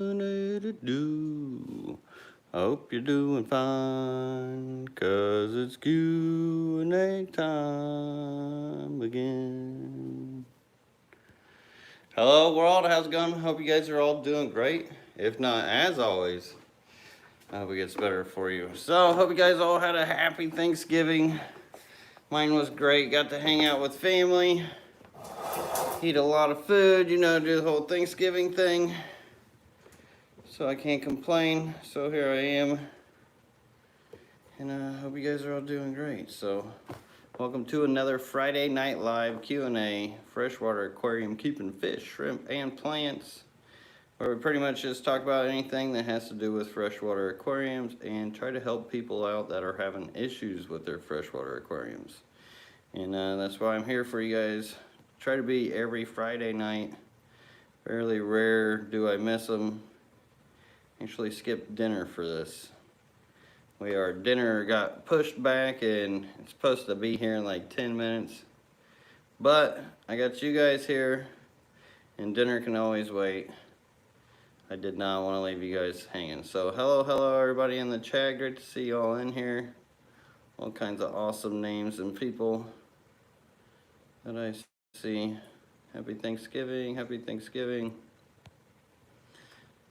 do? I hope you're doing fine, 'cause it's Q&A time again. Hello world, how's it going? Hope you guys are all doing great. If not, as always, I hope it gets better for you. So, hope you guys all had a happy Thanksgiving. Mine was great. Got to hang out with family, eat a lot of food, you know, do the whole Thanksgiving thing. So I can't complain. So here I am. And I hope you guys are all doing great. So welcome to another Friday Night Live Q&A, Freshwater Aquarium Keeping Fish, Shrimp, and Plants, where we pretty much just talk about anything that has to do with freshwater aquariums and try to help people out that are having issues with their freshwater aquariums. And that's why I'm here for you guys. Try to be every Friday night. Fairly rare do I miss them. Actually skipped dinner for this. Our dinner got pushed back and it's supposed to be here in like 10 minutes. But I got you guys here and dinner can always wait. I did not want to leave you guys hanging. So hello everybody in the chat. Great to see you all in here. All kinds of awesome names and people that I see. Happy Thanksgiving, happy Thanksgiving.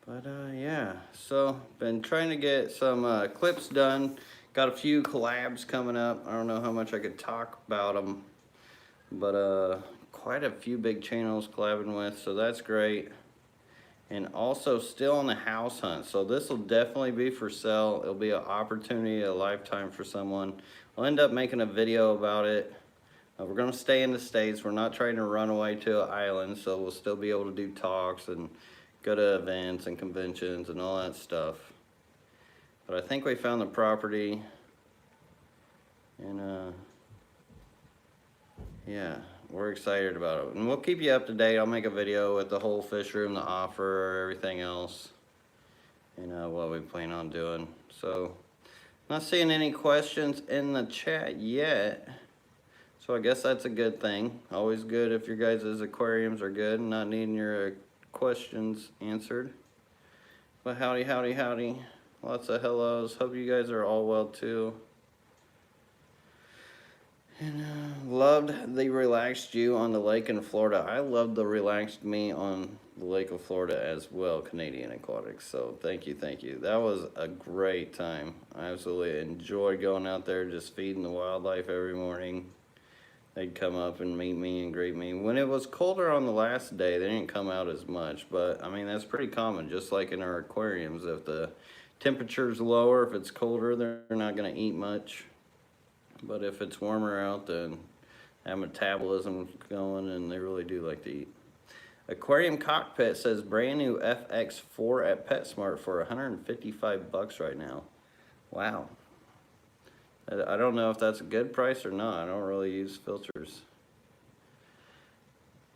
But yeah, so been trying to get some clips done. Got a few collabs coming up. I don't know how much I could talk about them, but quite a few big channels collabing with, so that's great. And also still on the house hunt, so this will definitely be for sale. It'll be an opportunity, a lifetime for someone. I'll end up making a video about it. We're gonna stay in the States. We're not trying to run away to an island, so we'll still be able to do talks and go to events and conventions and all that stuff. But I think we found the property, and yeah, we're excited about it. And we'll keep you up to date. I'll make a video with the whole fish room, the offer, everything else, and what we plan on doing. So, not seeing any questions in the chat yet. So I guess that's a good thing. Always good if your guys' aquariums are good and not needing your questions answered. But howdy. Lots of hellos. Hope you guys are all well too. And loved the relaxed you on the lake in Florida. I loved the relaxed me on the lake of Florida as well, Canadian Aquatics. So thank you. That was a great time. I absolutely enjoyed going out there, just feeding the wildlife every morning. They'd come up and meet me and greet me. When it was colder on the last day, they didn't come out as much, but I mean, that's pretty common, just like in our aquariums. If the temperature's lower, if it's colder, they're not gonna eat much. But if it's warmer out, then that metabolism's going and they really do like to eat. Aquarium Cockpit says brand new FX4 at PetSmart for 155 bucks right now. Wow. I don't know if that's a good price or not. I don't really use filters.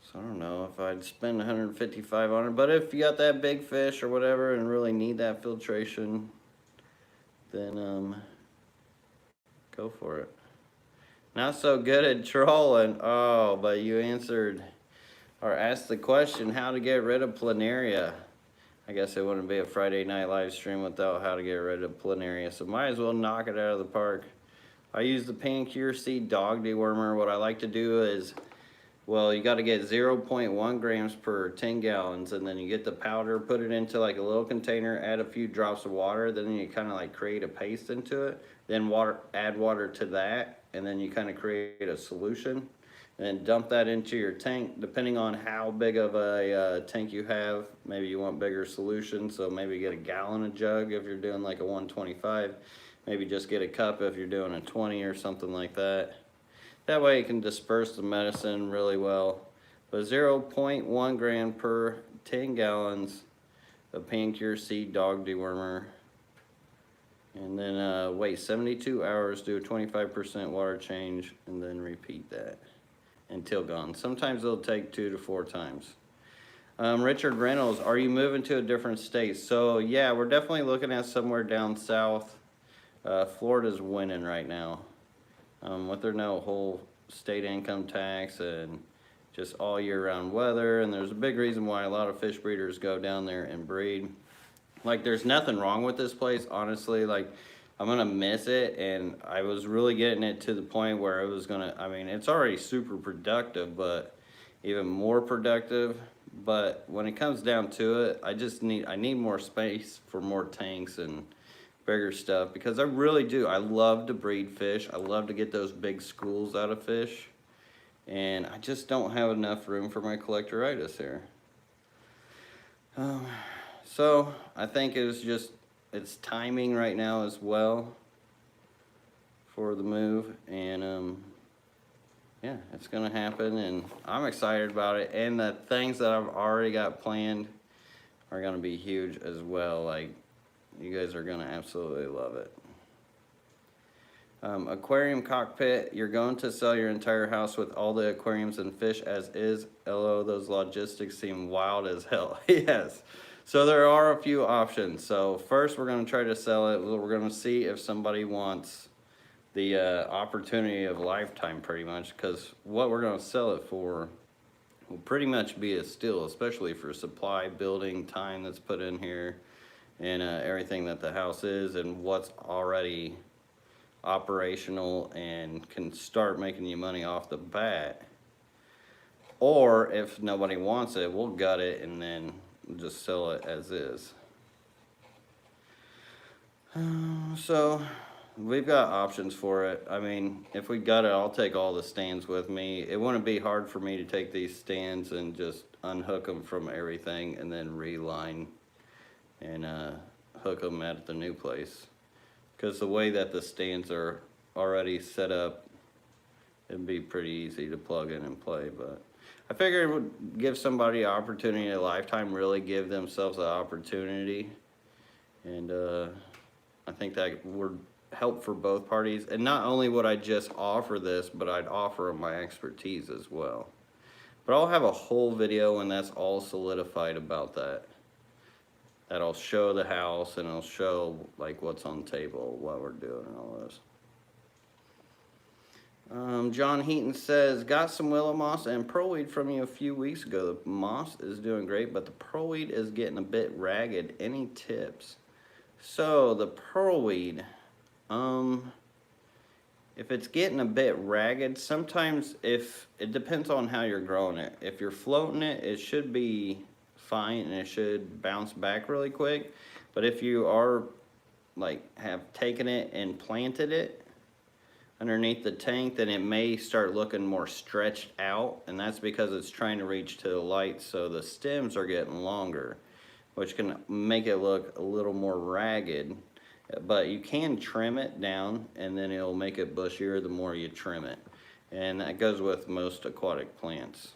So I don't know if I'd spend 155 on it. But if you got that big fish or whatever and really need that filtration, then go for it. Not so good at trolling. Oh, but you answered or asked the question how to get rid of Planaria. I guess it wouldn't be a Friday night live stream without how to get rid of Planaria. So might as well knock it out of the park. I use the Pinto seed dog dewormer. What I like to do is, well, you got to get 0.1 grams per 10 gallons, and then you get the powder, put it into like a little container, add a few drops of water, then you kind of like create a paste into it, then add water to that, and then you kind of create a solution, and then dump that into your tank. Depending on how big of a tank you have, maybe you want bigger solution, so maybe get a gallon a jug if you're doing like a 125. Maybe just get a cup if you're doing a 20 or something like that. That way you can disperse the medicine really well. But 0.1 gram per 10 gallons of Pinto seed dog dewormer. And then wait 72 hours, do a 25% water change, and then repeat that until gone. Sometimes it'll take 2 to 4 times. Richard Reynolds, are you moving to a different state? So yeah, we're definitely looking at somewhere down south. Florida's winning right now. With their no whole state income tax and just all year round weather, and there's a big reason why a lot of fish breeders go down there and breed. Like, there's nothing wrong with this place, honestly. Like, I'm gonna miss it, and I was really getting it to the point where it was gonna, I mean, it's already super productive, but even more productive. But when it comes down to it, I need more space for more tanks and bigger stuff, because I really do. I love to breed fish. I love to get those big schools out of fish, and I just don't have enough room for my collectoritis here. So I think it's timing right now as well for the move, and yeah, it's gonna happen, and I'm excited about it. And the things that I've already got planned are gonna be huge as well. Like, you guys are gonna absolutely love it. Aquarium cockpit, you're going to sell your entire house with all the aquariums and fish as is. LO, those logistics seem wild as hell. Yes. So there are a few options. So first we're going to try to sell it. We're going to see if somebody wants the opportunity of a lifetime, pretty much, because what we're going to sell it for will pretty much be a steal, especially for supply, building, time that's put in here, and everything that the house is and what's already operational and can start making you money off the bat. Or if nobody wants it, we'll gut it and then just sell it as is. So we've got options for it. I mean, if we gut it, I'll take all the stands with me. It wouldn't be hard for me to take these stands and just unhook them from everything and then reline and hook them at the new place. Because the way that the stands are already set up, it'd be pretty easy to plug in and play. But I figured it would give somebody an opportunity, a lifetime, really give themselves an opportunity. And I think that would help for both parties. And not only would I just offer this, but I'd offer them my expertise as well. But I'll have a whole video when that's all solidified about that. That'll show the house, and it'll show like what's on the table, what we're doing, and all this. John Heaton says, got some willow moss and pearlweed from you a few weeks ago. The moss is doing great, but the pearlweed is getting a bit ragged. Any tips? So the pearlweed, if it's getting a bit ragged, sometimes if it depends on how you're growing it. If you're floating it, it should be fine and it should bounce back really quick. But if you are like have taken it and planted it underneath the tank, then it may start looking more stretched out, and that's because it's trying to reach to the light, so the stems are getting longer, which can make it look a little more ragged. But you can trim it down and then it'll make it bushier the more you trim it, and that goes with most aquatic plants.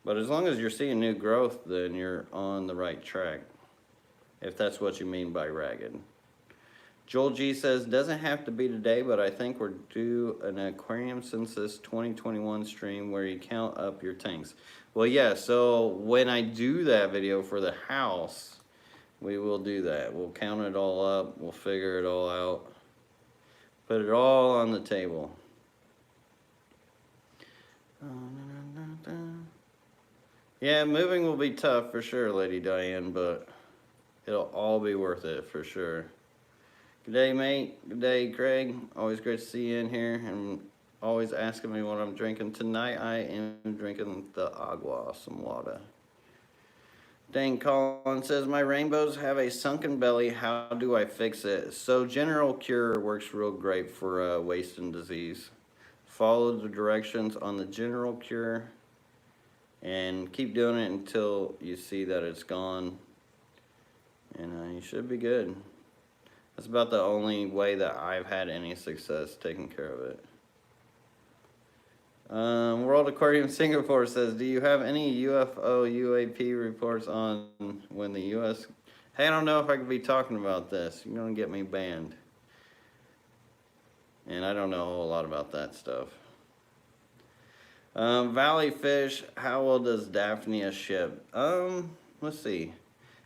But as long as you're seeing new growth, then you're on the right track, if that's what you mean by ragged. Joel G says, doesn't have to be today, but I think we're due an aquarium census 2021 stream where you count up your tanks. Well, yeah, so when I do that video for the house, we will do that. We'll count it all up, we'll figure it all out, put it all on the table. Yeah, moving will be tough for sure, Lady Diane, but it'll all be worth it for sure. Good day, mate. Good day, Craig. Always great to see you in here and always asking me what I'm drinking. Tonight I am drinking the agua, some water. Dane Collins says, my rainbows have a sunken belly. How do I fix it? So General Cure works real great for wasting disease. Follow the directions on the General Cure and keep doing it until you see that it's gone, and you should be good. That's about the only way that I've had any success taking care of it. World Aquarium Singapore says, do you have any UFO UAP reports on when the US... Hey, I don't know if I could be talking about this. You're gonna get me banned. And I don't know a whole lot about that stuff. Valley Fish, how well does Daphnia ship? Let's see.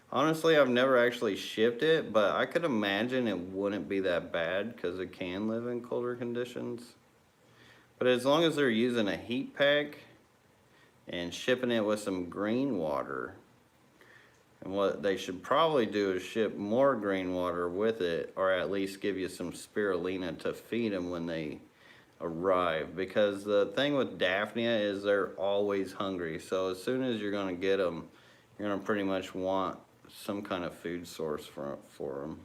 Honestly, I've never actually shipped it, but I could imagine it wouldn't be that bad because it can live in colder conditions. But as long as they're using a heat pack and shipping it with some green water, And what they should probably do is ship more green water with it, or at least give you some spirulina to feed them when they arrive. Because the thing with Daphnia is they're always hungry. So as soon as you're going to get them, you're going to pretty much want some kind of food source for them.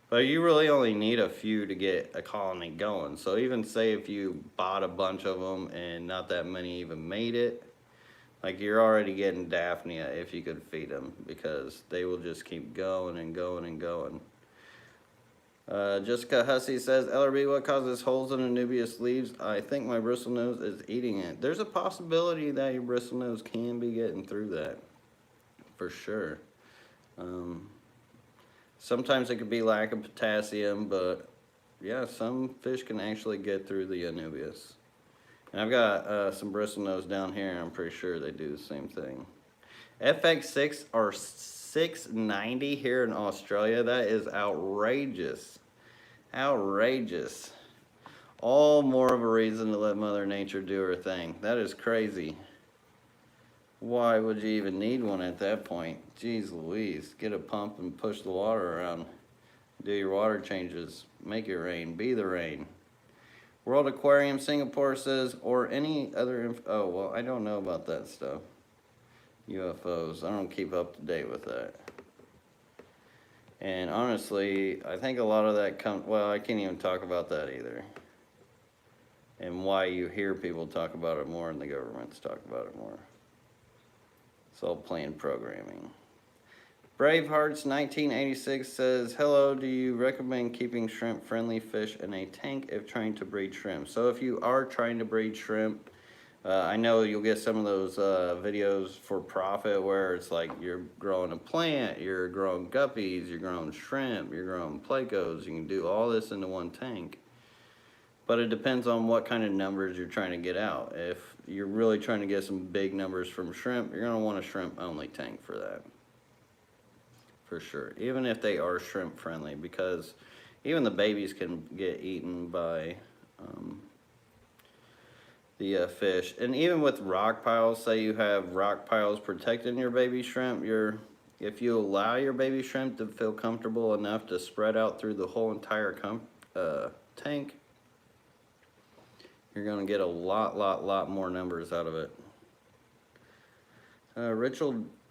But you really only need a few to get a colony going. So even say if you bought a bunch of them and not that many even made it, like you're already getting Daphnia if you could feed them, because they will just keep going and going and going. Jessica Hussey says, LRB, what causes holes in Anubias leaves? I think my bristlenose is eating it. There's a possibility that your bristlenose can be getting through that, for sure. Sometimes it could be lack of potassium, but yeah, some fish can actually get through the Anubias. And I've got some bristlenose down here, and I'm pretty sure they do the same thing. FX6 are $6.90 here in Australia. That is outrageous. Outrageous. All more of a reason to let Mother Nature do her thing. That is crazy. Why would you even need one at that point? Jeez Louise. Get a pump and push the water around. Do your water changes. Make it rain. Be the rain. World Aquarium Singapore says, or any other oh, well, I don't know about that stuff. UFOs. I don't keep up to date with that. And honestly, I think a lot of that comes, well, I can't even talk about that either. And why you hear people talk about it more and the governments talk about it more. It's all plain programming. Bravehearts 1986 says, hello, do you recommend keeping shrimp-friendly fish in a tank if trying to breed shrimp? So if you are trying to breed shrimp, I know you'll get some of those videos for profit where it's like you're growing a plant, you're growing guppies, you're growing shrimp, you're growing plecos. You can do all this into one tank. But it depends on what kind of numbers you're trying to get out. If you're really trying to get some big numbers from shrimp, you're going to want a shrimp-only tank for that. For sure. Even if they are shrimp-friendly, because even the babies can get eaten by the fish. And even with rock piles, say you have rock piles protecting your baby shrimp, if you allow your baby shrimp to feel comfortable enough to spread out through the whole entire tank, you're going to get a lot more numbers out of it.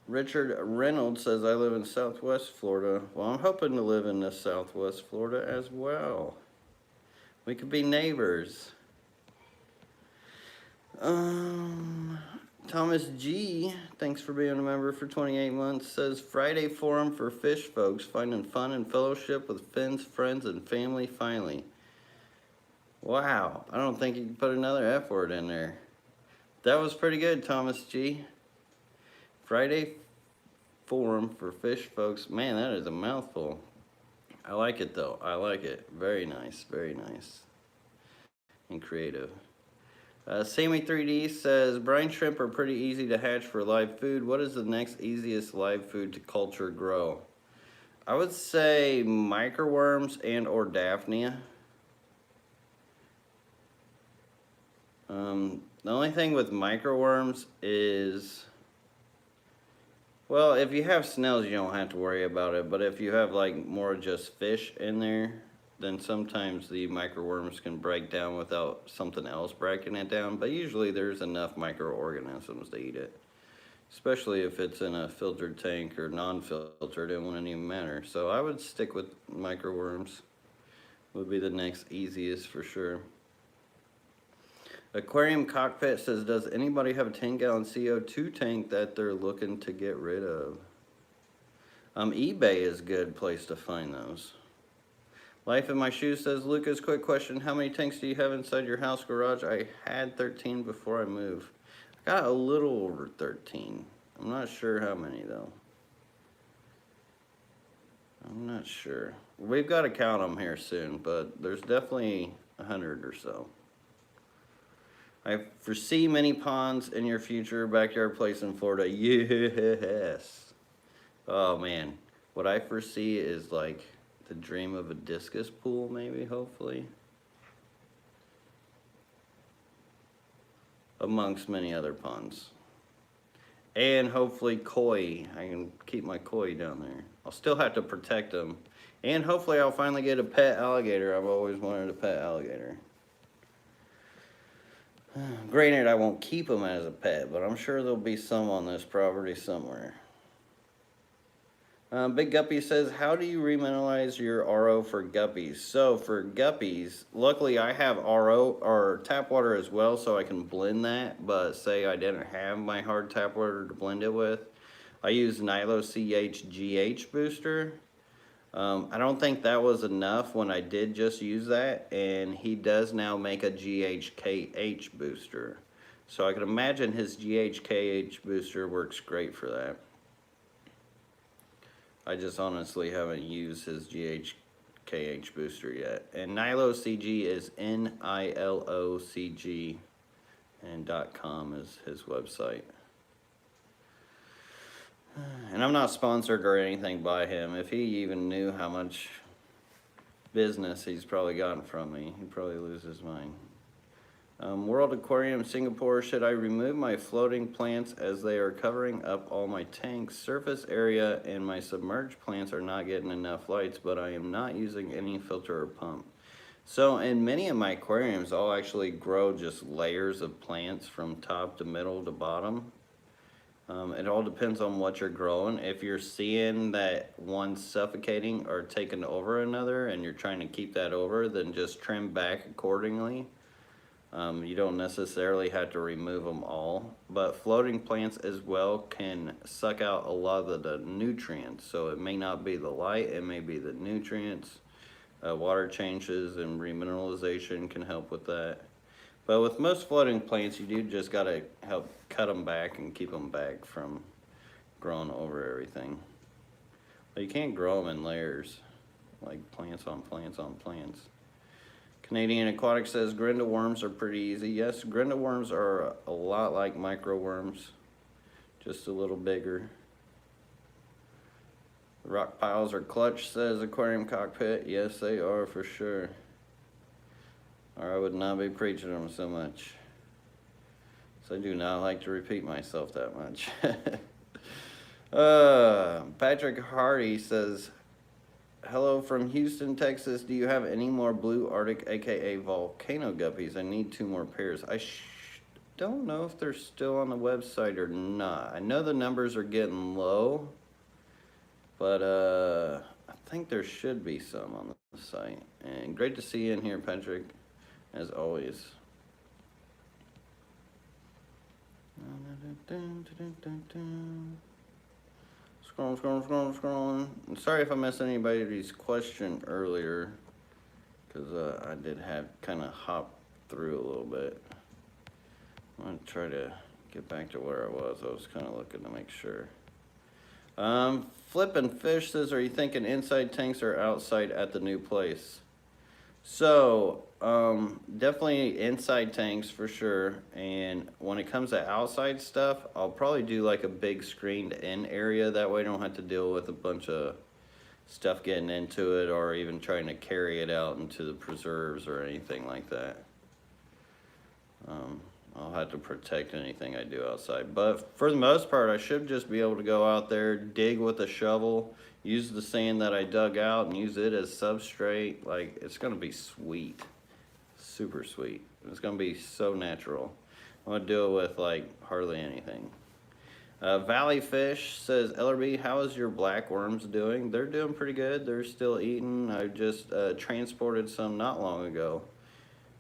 Richard Reynolds says, I live in Southwest Florida. Well, I'm hoping to live in this Southwest Florida as well. We could be neighbors. Thomas G, thanks for being a member for 28 months, says, Friday forum for fish folks, finding fun and fellowship with fins, friends, and family finally. Wow, I don't think you can put another F word in there. That was pretty good, Thomas G. Friday forum for fish folks. Man, that is a mouthful. I like it though. I like it. Very nice. Very nice. And creative. Sammy 3D says, brine shrimp are pretty easy to hatch for live food. What is the next easiest live food to culture grow? I would say microworms and or Daphnia. The only thing with microworms is, well, if you have snails, you don't have to worry about it. But if you have like more just fish in there, then sometimes the microworms can break down without something else breaking it down. But usually there's enough microorganisms to eat it. Especially if it's in a filtered tank or non-filtered, it wouldn't even matter. So I would stick with microworms. Would be the next easiest for sure. Aquarium Cockpit says, does anybody have a 10-gallon CO2 tank that they're looking to get rid of? eBay is a good place to find those. Life in My Shoes says, Lucas, quick question. How many tanks do you have inside your house garage? I had 13 before I moved. I got a little over 13. I'm not sure how many, though. I'm not sure. We've got to count them here soon, but there's definitely 100 or so. I foresee many ponds in your future backyard place in Florida. Yes. Oh, man. What I foresee is like the dream of a discus pool, maybe, hopefully. Amongst many other ponds. And hopefully koi. I can keep my koi down there. I'll still have to protect them. And hopefully I'll finally get a pet alligator. I've always wanted a pet alligator. Granted, I won't keep them as a pet, but I'm sure there'll be some on this property somewhere. Big Guppy says, how do you remineralize your RO for guppies? So for guppies, luckily I have RO or tap water as well, so I can blend that. But say I didn't have my hard tap water to blend it with, I use Nilo CH booster. I don't think that was enough when I did just use that, and he does now make a GHKH booster. So I can imagine his GHKH booster works great for that. I just honestly haven't used his GHKH booster yet. And Nilo CG is NILOCG, and .com is his website. And I'm not sponsored or anything by him. If he even knew how much business he's probably gotten from me, he'd probably lose his mind. World Aquarium Singapore, should I remove my floating plants as they are covering up all my tanks? Surface area and my submerged plants are not getting enough lights, but I am not using any filter or pump. So in many of my aquariums, I'll actually grow just layers of plants from top to middle to bottom. It all depends on what you're growing. If you're seeing that one's suffocating or taking over another and you're trying to keep that over, then just trim back accordingly. You don't necessarily have to remove them all, but floating plants as well can suck out a lot of the nutrients. So it may not be the light, it may be the nutrients. Water changes and remineralization can help with that. But with most floating plants, you do just gotta help cut them back and keep them back from growing over everything. But you can't grow them in layers, like plants on plants on plants. Canadian Aquatics says Grindelworms are pretty easy. Yes, Grindelworms are a lot like microworms, just a little bigger. Rock piles are clutch, says Aquarium Cockpit. Yes, they are for sure. Or I would not be preaching them so much. So I do not like to repeat myself that much. Patrick Hardy says, hello from Houston, Texas. Do you have any more blue Arctic, aka volcano guppies? I need 2 more pairs. I don't know if they're still on the website or not. I know the numbers are getting low, but I think there should be some on the site. And great to see you in here, Patrick, as always. Scrolling. I'm sorry if I missed anybody's question earlier, because I did have kind of hop through a little bit. I'm going to try to get back to where I was. I was kind of looking to make sure. Flippin' Fish says, are you thinking inside tanks or outside at the new place? So, definitely inside tanks for sure. And when it comes to outside stuff, I'll probably do like a big screened in area. That way I don't have to deal with a bunch of stuff getting into it or even trying to carry it out into the preserves or anything like that. I'll have to protect anything I do outside. But for the most part, I should just be able to go out there, dig with a shovel, use the sand that I dug out and use it as substrate. Like, it's gonna be sweet, super sweet. It's gonna be so natural. I'm gonna do it with like hardly anything. Valley Fish says, LRB, how is your blackworms doing? They're doing pretty good. They're still eating. I just transported some not long ago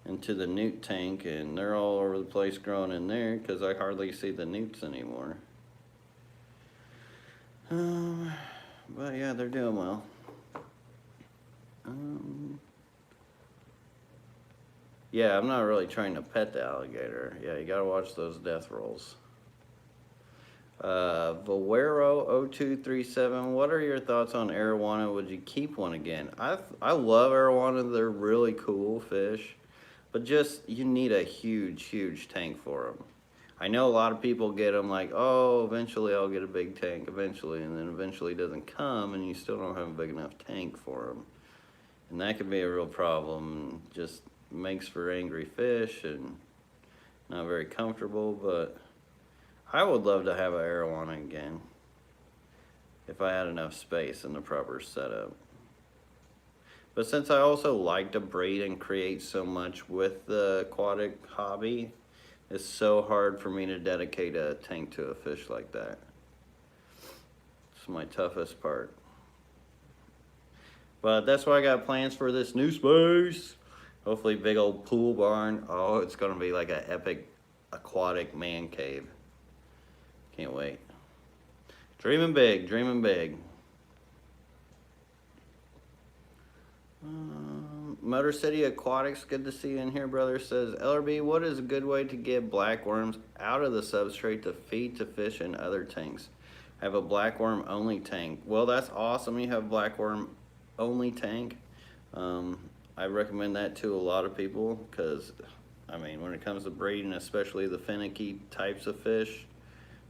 into the newt tank, and they're all over the place growing in there because I hardly see the newts anymore. But yeah, they're doing well. Yeah, I'm not really trying to pet the alligator. Yeah, you gotta watch those death rolls. Valero0237, what are your thoughts on Arowana? Would you keep one again? I love Arowana. They're really cool fish, but just you need a huge tank for them. I know a lot of people get them like, oh, eventually I'll get a big tank eventually, and then eventually it doesn't come and you still don't have a big enough tank for them. And that can be a real problem. Just makes for angry fish and not very comfortable, but I would love to have an Arowana again, if I had enough space and the proper setup. But since I also like to breed and create so much with the aquatic hobby, it's so hard for me to dedicate a tank to a fish like that. It's my toughest part. But that's why I got plans for this new space. Hopefully big old pool barn. Oh, it's gonna be like an epic aquatic man cave. Can't wait. Dreaming big, dreaming big. Motor City Aquatics, good to see you in here, brother. Says, LRB, what is a good way to get blackworms out of the substrate to feed to fish in other tanks? I have a blackworm only tank. Well, that's awesome. You have blackworm only tank. I recommend that to a lot of people because, I mean, when it comes to breeding, especially the finicky types of fish,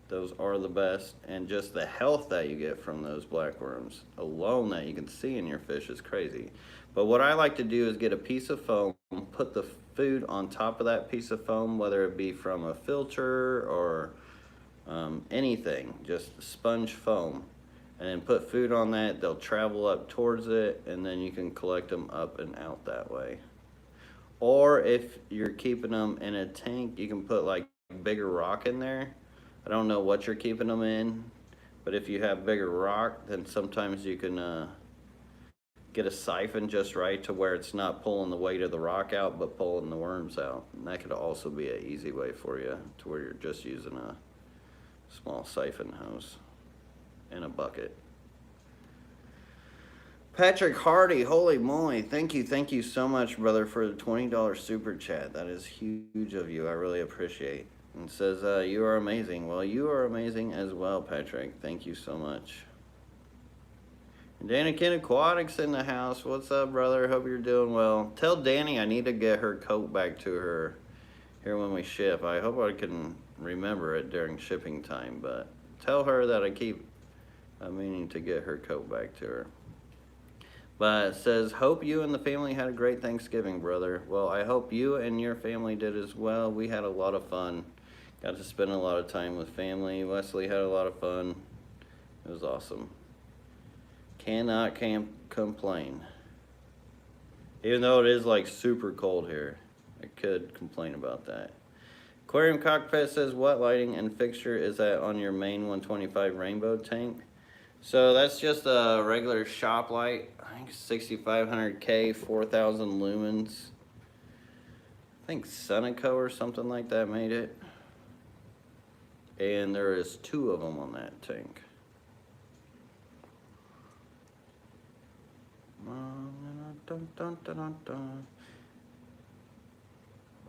those are the best. And just the health that you get from those blackworms alone that you can see in your fish is crazy. But what I like to do is get a piece of foam, put the food on top of that piece of foam, whether it be from a filter or anything, just sponge foam, and then put food on that. They'll travel up towards it, and then you can collect them up and out that way. Or if you're keeping them in a tank, you can put like bigger rock in there. I don't know what you're keeping them in, but if you have bigger rock, then sometimes you can get a siphon just right to where it's not pulling the weight of the rock out, but pulling the worms out. And that could also be an easy way for you to where you're just using a small siphon hose in a bucket. Patrick Hardy, holy moly, thank you so much, brother, for the $20 super chat. That is huge of you. I really appreciate. And says, you are amazing. Well, you are amazing as well, Patrick. Thank you so much. And Danikin Aquatics in the house. What's up, brother? Hope you're doing well. Tell Danny I need to get her coat back to her here when we ship. I hope I can remember it during shipping time, but tell her that I keep meaning to get her coat back to her. But it says, hope you and the family had a great Thanksgiving, brother. Well, I hope you and your family did as well. We had a lot of fun. Got to spend a lot of time with family. Wesley had a lot of fun. It was awesome. Cannot complain. Even though it is like super cold here, I could complain about that. Aquarium Cockpit says, what lighting and fixture is that on your main 125 rainbow tank? So that's just a regular shop light. I think 6500K, 4000 lumens. I think Seneca or something like that made it. And there is 2 of them on that tank.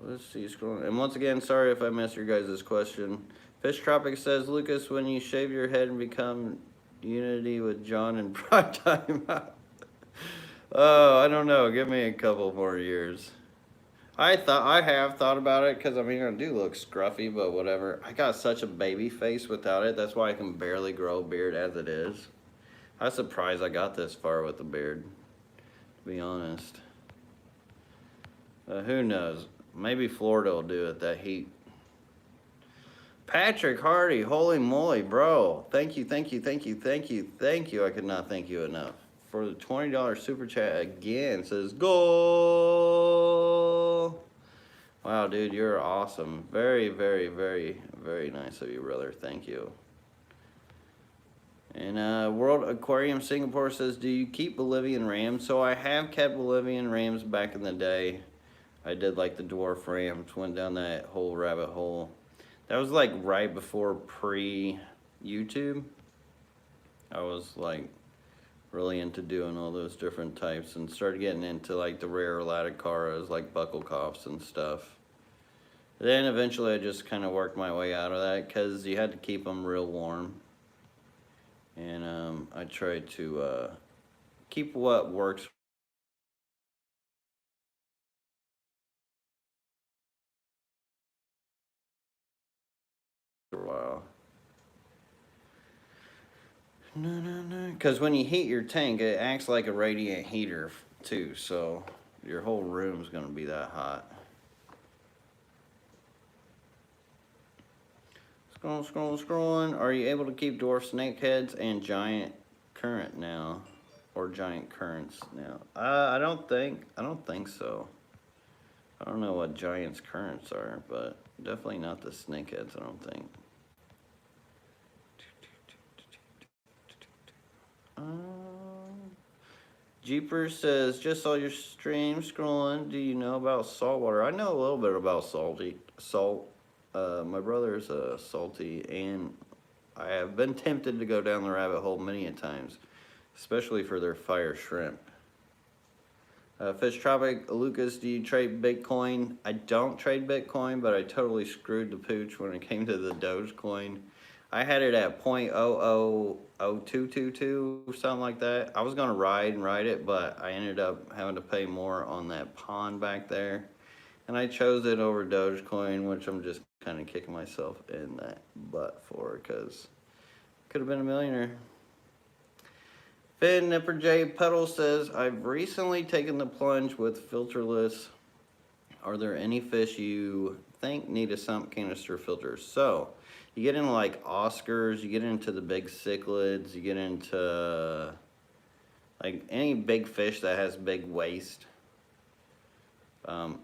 Let's see, scrolling. And once again, sorry if I missed your guys' question. Fish Tropic says, Lucas, when you shave your head and become unity with John in prime time. Oh, I don't know. Give me a couple more years. I have thought about it because I mean I do look scruffy, but whatever. I got such a baby face without it. That's why I can barely grow a beard as it is. I'm surprised I got this far with the beard, to be honest. Who knows? Maybe Florida will do it, that heat. Patrick Hardy, holy moly, bro. Thank you. I could not thank you enough. For the $20 super chat again, says, goal. Wow, dude, you're awesome. Very nice of you, brother. Thank you. And World Aquarium Singapore says, do you keep Bolivian rams? So I have kept Bolivian rams back in the day. I did like the dwarf rams, went down that whole rabbit hole. That was like right before pre-YouTube. I was like really into doing all those different types and started getting into like the rare laticaras, like bucklecoffs and stuff. Then eventually I just kind of worked my way out of that because you had to keep them real warm. And I tried to keep what works. For a while. Because when you heat your tank, it acts like a radiant heater too, so your whole room's going to be that hot. What's Scrolling. Are you able to keep dwarf snakeheads and giant current now? Or giant currents now? I don't think so. I don't know what giant's currents are, but definitely not the snakeheads, I don't think. Jeepers says, just saw your stream scrolling. Do you know about saltwater? I know a little bit about salt. My brother's salty, and I have been tempted to go down the rabbit hole many a times, especially for their fire shrimp. Fish Tropic, Lucas, do you trade Bitcoin? I don't trade Bitcoin, but I totally screwed the pooch when it came to the Dogecoin. I had it at 0.000222, something like that. I was gonna ride it, but I ended up having to pay more on that pond back there. And I chose it over Dogecoin, which I'm just kind of kicking myself in that butt for, because could have been a millionaire. Finn Nipper J Puddle says, I've recently taken the plunge with filterless. Are there any fish you think need a sump canister filter? So, you get into like Oscars, you get into the big cichlids, you get into like any big fish that has big waste.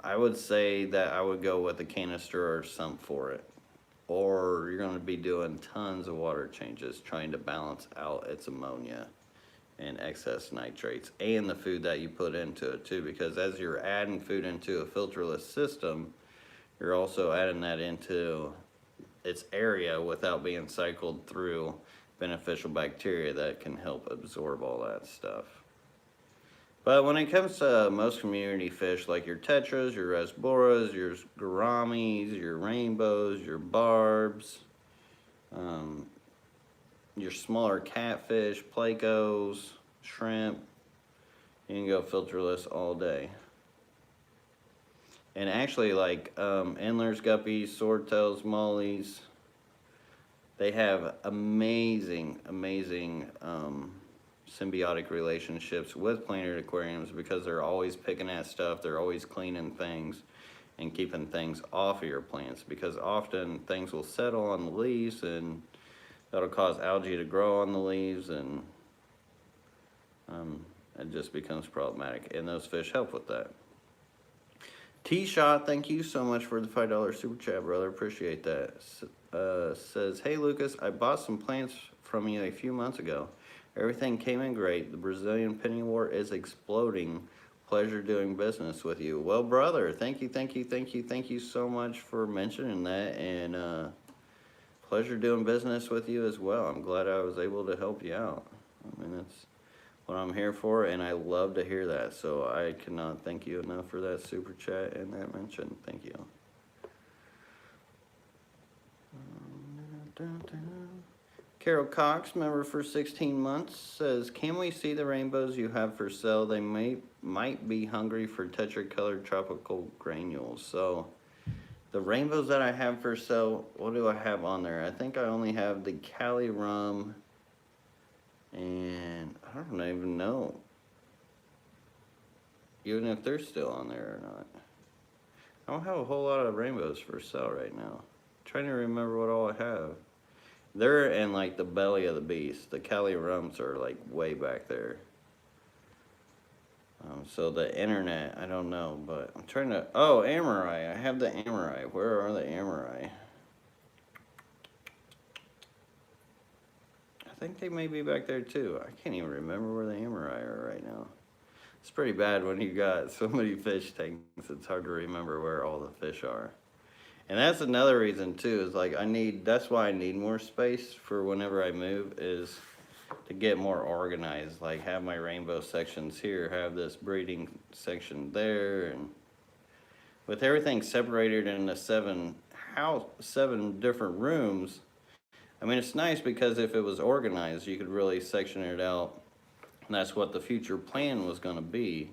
I would say that I would go with a canister or sump for it. Or you're going to be doing tons of water changes trying to balance out its ammonia and excess nitrates and the food that you put into it too, because as you're adding food into a filterless system, you're also adding that into its area without being cycled through beneficial bacteria that can help absorb all that stuff. But when it comes to most community fish like your tetras, your rasboras, your gouramis, your rainbows, your barbs, your smaller catfish, plecos, shrimp, you can go filterless all day. And actually, like endlers, guppies, swordtails, mollies, they have amazing symbiotic relationships with planetary aquariums because they're always picking at stuff, they're always cleaning things and keeping things off of your plants, because often things will settle on the leaves and that'll cause algae to grow on the leaves, and it just becomes problematic, and those fish help with that. T-Shot, thank you so much for the $5 super chat, brother. Appreciate that. Says, hey Lucas, I bought some plants from you a few months ago. Everything came in great. The Brazilian penny wort is exploding. Pleasure doing business with you. Well, brother, thank you so much for mentioning that, and pleasure doing business with you as well. I'm glad I was able to help you out. I mean, that's what I'm here for, and I love to hear that. So I cannot thank you enough for that super chat and that mention. Thank you. Carol Cox, member for 16 months, says, can we see the rainbows you have for sale? They might be hungry for tetracolored tropical granules. So the rainbows that I have for sale, what do I have on there? I think I only have the Cali rum, and I don't even know even if they're still on there or not. I don't have a whole lot of rainbows for sale right now. I'm trying to remember what all I have. They're in like the belly of the beast. The Cali rums are like way back there. So the internet, I don't know, but I'm trying to, oh, Amorai, I have the Amorai. Where are the Amorai? I think they may be back there too. I can't even remember where the Amorai are right now. It's pretty bad when you got so many fish tanks, it's hard to remember where all the fish are. And that's another reason too, is like that's why I need more space for whenever I move, is to get more organized. Like have my rainbow sections here, have this breeding section there, and with everything separated into seven different rooms, I mean, it's nice because if it was organized, you could really section it out. And that's what the future plan was going to be.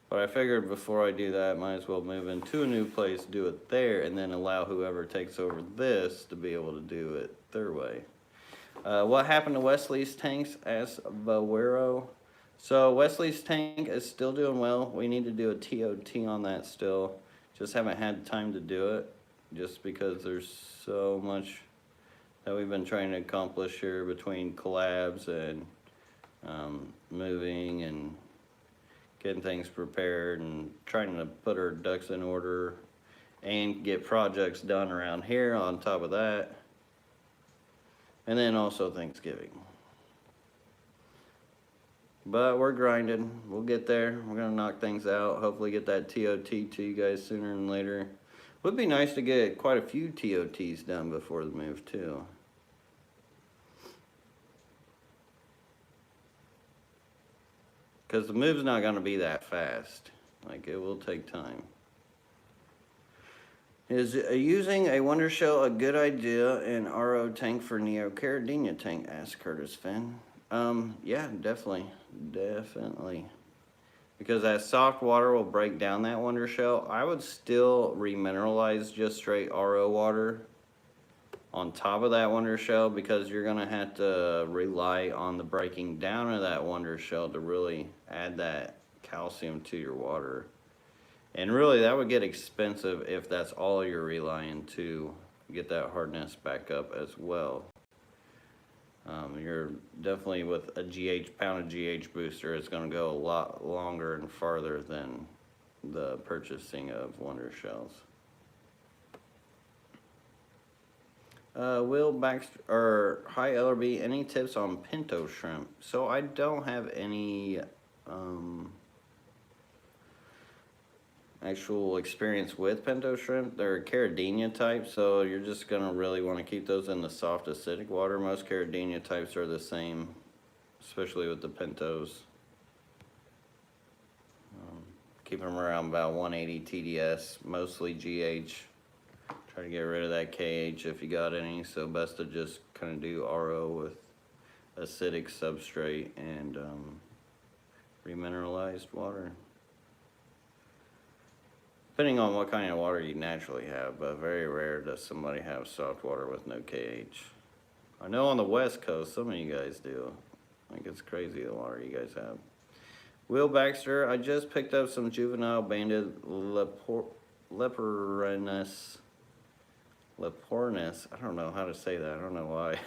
But I figured before I do that, I might as well move into a new place, do it there, and then allow whoever takes over this to be able to do it their way. What happened to Wesley's tanks? Asked Valero. So Wesley's tank is still doing well. We need to do a TOT on that still. Just haven't had time to do it. just because there's so much that we've been trying to accomplish here between collabs and moving and getting things prepared and trying to put our ducks in order and get projects done around here on top of that. And then also Thanksgiving. But we're grinding. We'll get there. We're going to knock things out. Hopefully get that TOT to you guys sooner than later. Would be nice to get quite a few TOTs done before the move too. Because the move's not going to be that fast. Like, it will take time. Is using a Wonder Shell a good idea in RO tank for Neocaridina tank? Asked Curtis Finn. Yeah, definitely. Definitely. Because that soft water will break down that Wonder Shell. I would still remineralize just straight RO water on top of that Wonder Shell, because you're going to have to rely on the breaking down of that Wonder Shell to really add that calcium to your water. And really that would get expensive if that's all you're relying to get that hardness back up as well. You're definitely with a pound of GH booster, it's going to go a lot longer and farther than the purchasing of Wonder Shells. Will Baxter, or hi LRB, any tips on Pinto shrimp? So I don't have any actual experience with Pinto shrimp. They're Caridina type, so you're just gonna really want to keep those in the soft acidic water. Most Caridina types are the same, especially with the Pintos. Keep them around about 180 TDS, mostly GH. Try to get rid of that KH if you got any, so best to just kind of do RO with acidic substrate and remineralized water. Depending on what kind of water you naturally have, but very rare does somebody have soft water with no KH. I know on the West Coast, some of you guys do. I think it's crazy the water you guys have. Will Baxter, I just picked up some juvenile banded Lepornis. I don't know how to say that. I don't know why.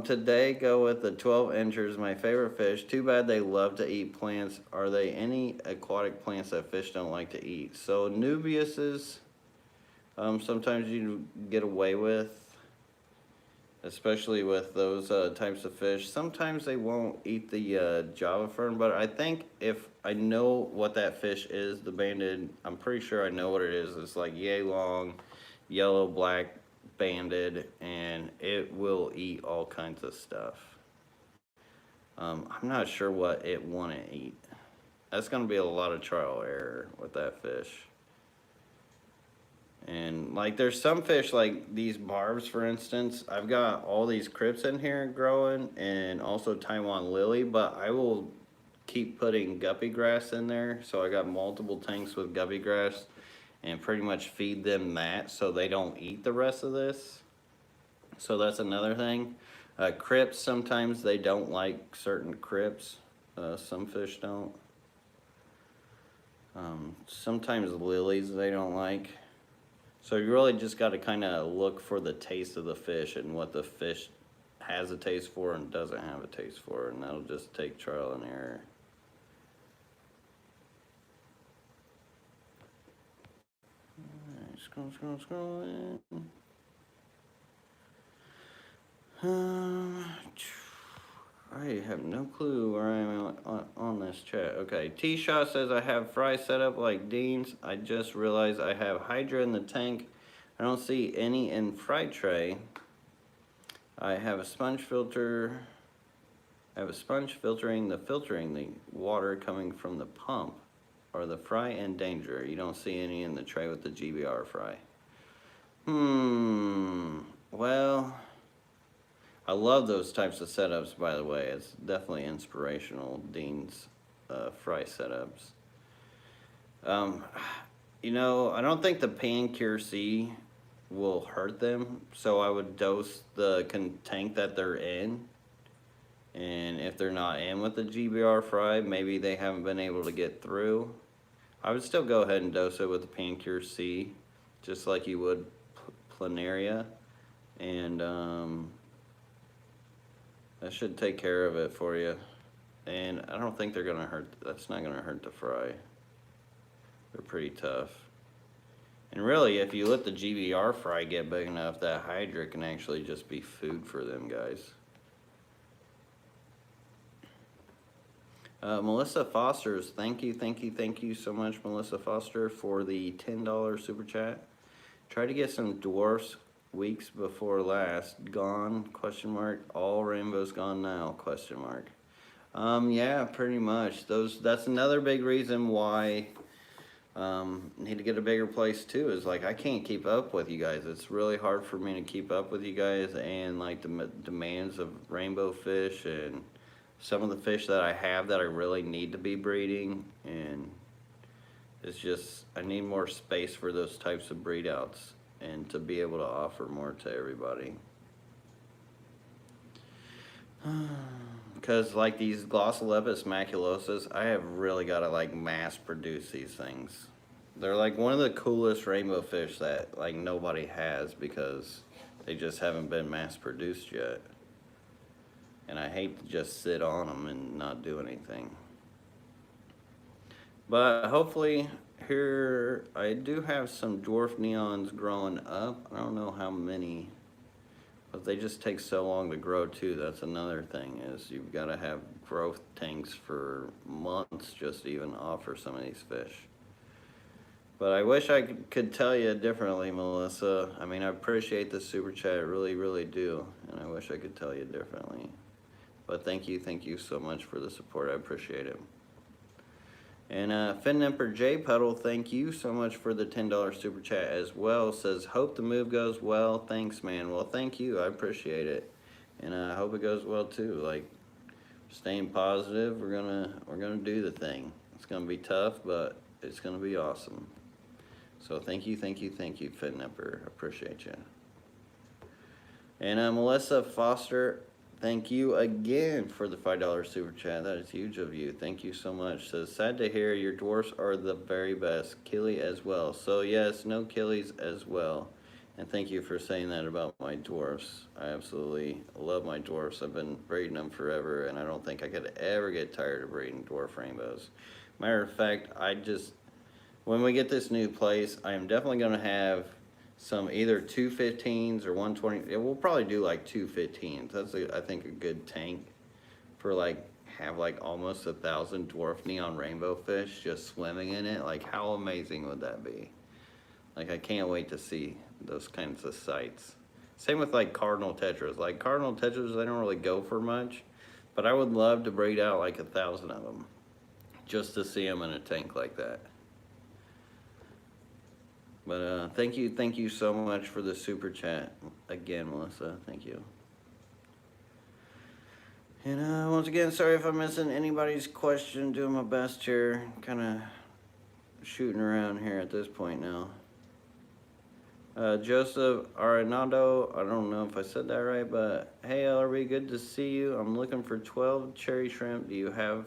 Today, go with the 12 inchers, my favorite fish. Too bad they love to eat plants. Are they any aquatic plants that fish don't like to eat? So Anubias, sometimes you get away with, especially with those types of fish. Sometimes they won't eat the Java fern, but I think if I know what that fish is, the banded, I'm pretty sure I know what it is. It's like yay long, yellow, black, banded, and it will eat all kinds of stuff. I'm not sure what it want to eat. That's going to be a lot of trial error with that fish. And like there's some fish like these barbs, for instance. I've got all these crypts in here growing and also Taiwan lily, but I will keep putting guppy grass in there. So I got multiple tanks with guppy grass and pretty much feed them that so they don't eat the rest of this. So that's another thing. Crypts, sometimes they don't like certain crypts. Some fish don't. Sometimes lilies they don't like. So you really just got to kind of look for the taste of the fish and what the fish has a taste for and doesn't have a taste for, and that'll just take trial and error. Scrolling. I have no clue where I am on this chat. Okay, T-Shot says I have fry set up like Dean's. I just realized I have Hydra in the tank. I don't see any in fry tray. I have a sponge filter. I have a sponge filtering the water coming from the pump. Are the fry in danger? You don't see any in the tray with the GBR fry. Well, I love those types of setups, by the way. It's definitely inspirational, Dean's fry setups. You know, I don't think the Pan Cure C will hurt them, so I would dose the tank that they're in. And if they're not in with the GBR fry, maybe they haven't been able to get through. I would still go ahead and dose it with the Pan Cure C just like you would Planaria, and that should take care of it for you. And I don't think they're gonna hurt, that's not gonna hurt the fry. They're pretty tough. And really, if you let the GBR fry get big enough, that Hydra can actually just be food for them guys. Melissa Foster's, thank you so much, Melissa Foster, for the $10 super chat. Try to get some dwarfs weeks before last. Gone, question mark. All rainbows gone now, question mark. Yeah, pretty much. That's another big reason why need to get a bigger place too, is like I can't keep up with you guys. It's really hard for me to keep up with you guys and like the demands of rainbow fish and some of the fish that I have that I really need to be breeding, and it's just I need more space for those types of breed outs and to be able to offer more to everybody. Because like these Glossolepis maculosus, I have really got to like mass produce these things. They're like one of the coolest rainbow fish that like nobody has because they just haven't been mass produced yet. And I hate to just sit on them and not do anything. But hopefully here, I do have some dwarf neons growing up. I don't know how many, but they just take so long to grow too. That's another thing, is you've got to have growth tanks for months just to even offer some of these fish. But I wish I could tell you differently, Melissa. I mean, I appreciate the super chat, really, really do. And I wish I could tell you differently. But thank you so much for the support. I appreciate it. And Fin Emperor J Puddle, thank you so much for the $10 super chat as well. Says, hope the move goes well. Thanks, man. Well, thank you. I appreciate it. And I hope it goes well too. Like, staying positive. We're gonna do the thing. It's gonna be tough, but it's gonna be awesome. So thank you, Fin Emperor. I appreciate you. And Melissa Foster, thank you again for the $5 super chat. That is huge of you. Thank you so much. Says, sad to hear your dwarfs are the very best. Killy as well. So yes, no Killies as well. And thank you for saying that about my dwarfs. I absolutely love my dwarfs. I've been breeding them forever, and I don't think I could ever get tired of breeding dwarf rainbows. Matter of fact, when we get this new place, I am definitely going to have some either 215s or 120. We'll probably do like 215s. That's I think a good tank for like have like almost 1,000 dwarf neon rainbow fish just swimming in it. Like how amazing would that be? Like I can't wait to see those kinds of sights. Same with like cardinal tetras. Like cardinal tetras, they don't really go for much, but I would love to breed out like 1,000 of them just to see them in a tank like that. But thank you so much for the super chat again, Melissa. Thank you. And once again, sorry if I'm missing anybody's question. Doing my best here. Kind of shooting around here at this point now. Joseph Arenado, I don't know if I said that right, but hey LRB, good to see you. I'm looking for 12 cherry shrimp. Do you have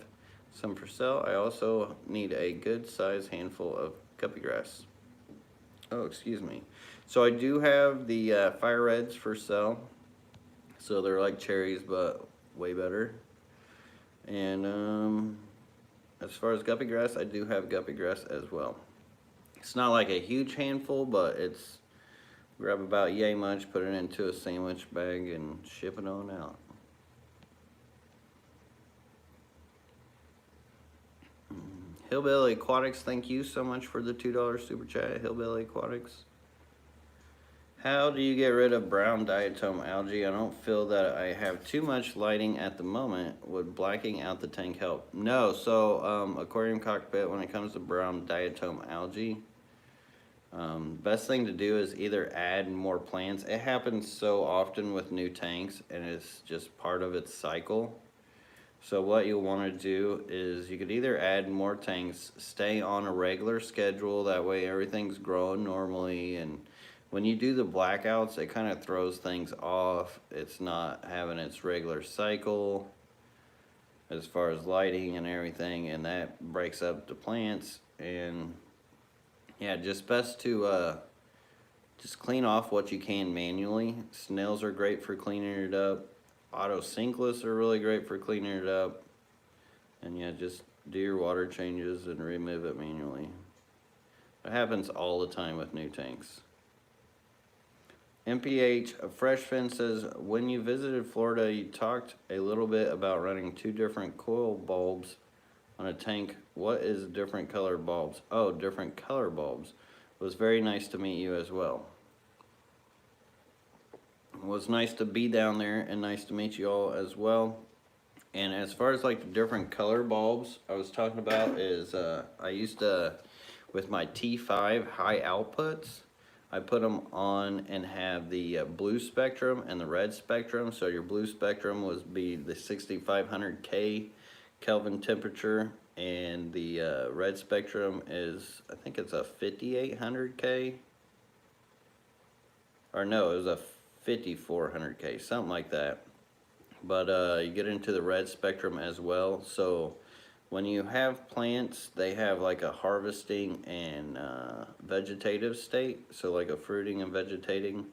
some for sale? I also need a good size handful of guppy grass. Oh, excuse me. So I do have the fire reds for sale. So they're like cherries, but way better. And as far as guppy grass, I do have guppy grass as well. It's not like a huge handful, but it's grab about yay much, put it into a sandwich bag, and ship it on out. Hillbilly Aquatics, thank you so much for the $2 super chat, Hillbilly Aquatics. How do you get rid of brown diatom algae? I don't feel that I have too much lighting at the moment. Would blacking out the tank help? No, so Aquarium Cockpit, when it comes to brown diatom algae, best thing to do is either add more plants. It happens so often with new tanks, and it's just part of its cycle. So what you'll want to do is you could either add more tanks, stay on a regular schedule, that way everything's growing normally, and when you do the blackouts, it kind of throws things off. It's not having its regular cycle as far as lighting and everything, and that breaks up the plants. And yeah, just best to just clean off what you can manually. Snails are great for cleaning it up. Auto sinkless are really great for cleaning it up. And yeah, just do your water changes and remove it manually. It happens all the time with new tanks. MPH, a fresh fin says, when you visited Florida, you talked a little bit about running 2 different coil bulbs on a tank. What is different color bulbs? Oh, different color bulbs. It was very nice to meet you as well. It was nice to be down there and nice to meet you all as well. And as far as like the different color bulbs I was talking about is I used to, with my T5 high outputs, I put them on and have the blue spectrum and the red spectrum. So your blue spectrum would be the 6500K Kelvin temperature, and the red spectrum is, I think it's a 5800K, or no, it was a 5400K, something like that. But you get into the red spectrum as well. So when you have plants, they have like a harvesting and vegetative state, so like a fruiting and vegetating.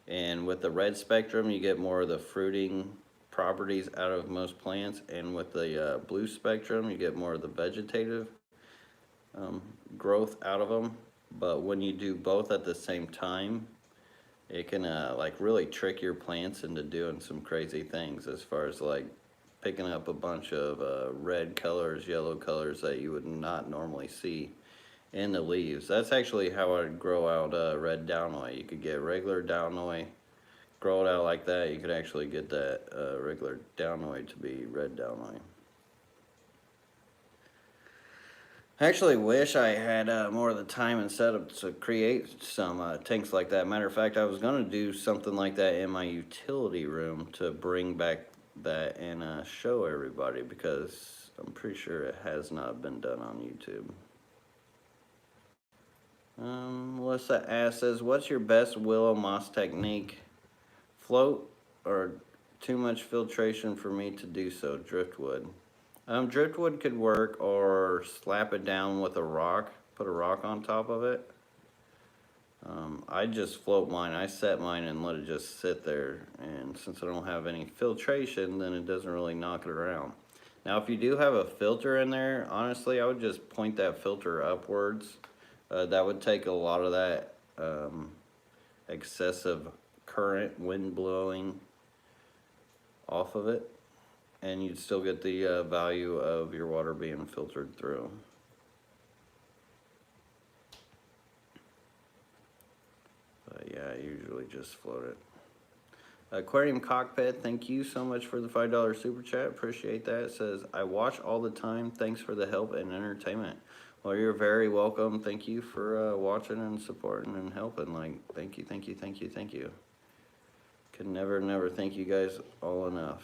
And with the red spectrum, you get more of the fruiting properties out of most plants, and with the blue spectrum, you get more of the vegetative growth out of them. But when you do both at the same time, it can like really trick your plants into doing some crazy things, as far as like picking up a bunch of red colors, yellow colors that you would not normally see in the leaves. That's actually how I'd grow out red Downoy. You could get regular Downoy, grow it out like that. You could actually get that regular Downoy to be red Downoy. I actually wish I had more of the time and setup to create some tanks like that. Matter of fact, I was going to do something like that in my utility room to bring back that and show everybody, because I'm pretty sure it has not been done on YouTube. Melissa asks, says, what's your best willow moss technique? Float or too much filtration for me to do so? Driftwood. Driftwood could work, or slap it down with a rock, put a rock on top of it. I just float mine. I set mine and let it just sit there, and since I don't have any filtration, then it doesn't really knock it around. Now if you do have a filter in there, honestly I would just point that filter upwards. That would take a lot of that excessive current, wind blowing off of it, and you'd still get the value of your water being filtered through. But yeah, I usually just float it. Aquarium Cockpit, thank you so much for the $5 super chat. Appreciate that. It says, I watch all the time. Thanks for the help and entertainment. Well, you're very welcome. Thank you for watching and supporting and helping. Like, thank you, thank you, thank you, thank you. Could never thank you guys all enough.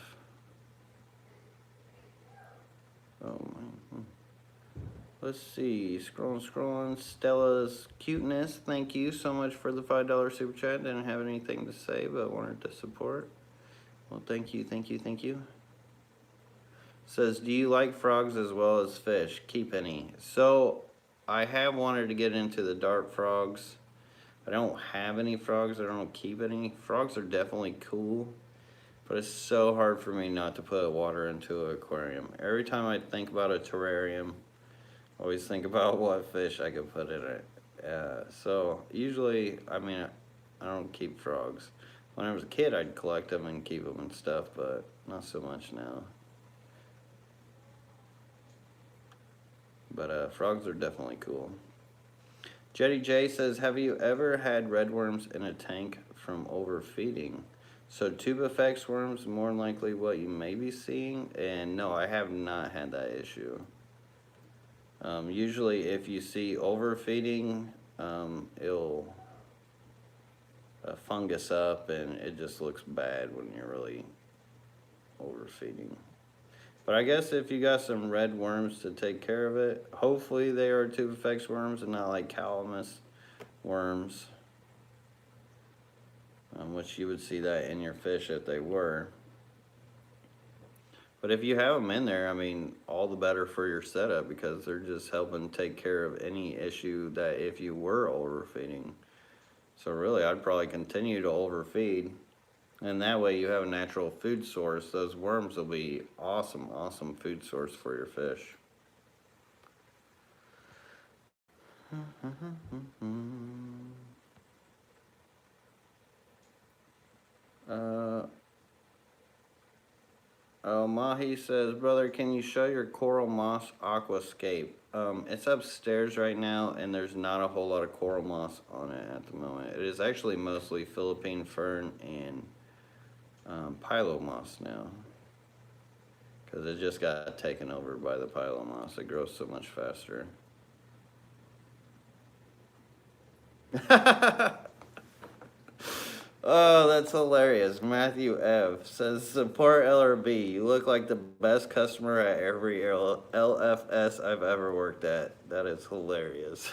Oh, man. Let's see. Scrolling. Stella's cuteness. Thank you so much for the $5 super chat. Didn't have anything to say, but wanted to support. Well, thank you, thank you, thank you. Says, do you like frogs as well as fish? Keep any. So, I have wanted to get into the dark frogs. I don't have any frogs. I don't keep any. Frogs are definitely cool, but it's so hard for me not to put water into an aquarium. Every time I think about a terrarium, I always think about what fish I could put in it. So usually, I mean, I don't keep frogs. When I was a kid, I'd collect them and keep them and stuff, but not so much now. But frogs are definitely cool. Jetty J says, have you ever had redworms in a tank from overfeeding? So tube effects worms, more than likely what you may be seeing. And no, I have not had that issue. Usually if you see overfeeding, it'll fungus up and it just looks bad when you're really overfeeding. But I guess if you got some red worms to take care of it, hopefully they are tube effects worms and not like calamus worms, which you would see that in your fish if they were. But if you have them in there, I mean, all the better for your setup, because they're just helping take care of any issue that if you were overfeeding, So really, I'd probably continue to overfeed. And that way you have a natural food source. Those worms will be awesome, awesome food source for your fish. Mahi says, brother, can you show your coral moss aquascape? It's upstairs right now, and there's not a whole lot of coral moss on it at the moment. It is actually mostly Philippine fern and pilo moss now, because it just got taken over by the pilo moss. It grows so much faster. Oh, that's hilarious. Matthew F. says, support LRB. You look like the best customer at every LFS I've ever worked at. That is hilarious.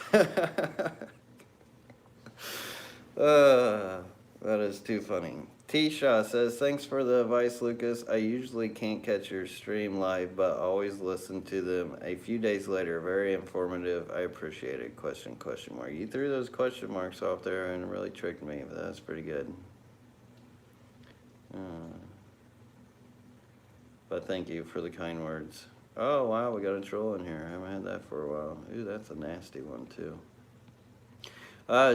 That is too funny. T-Shaw says, thanks for the advice, Lucas. I usually can't catch your stream live, but always listen to them a few days later. Very informative. I appreciate it. Question mark. You threw those question marks off there and it really tricked me, but that's pretty good. But thank you for the kind words. Oh, wow, we got a troll in here. I haven't had that for a while. Ooh, that's a nasty one, too.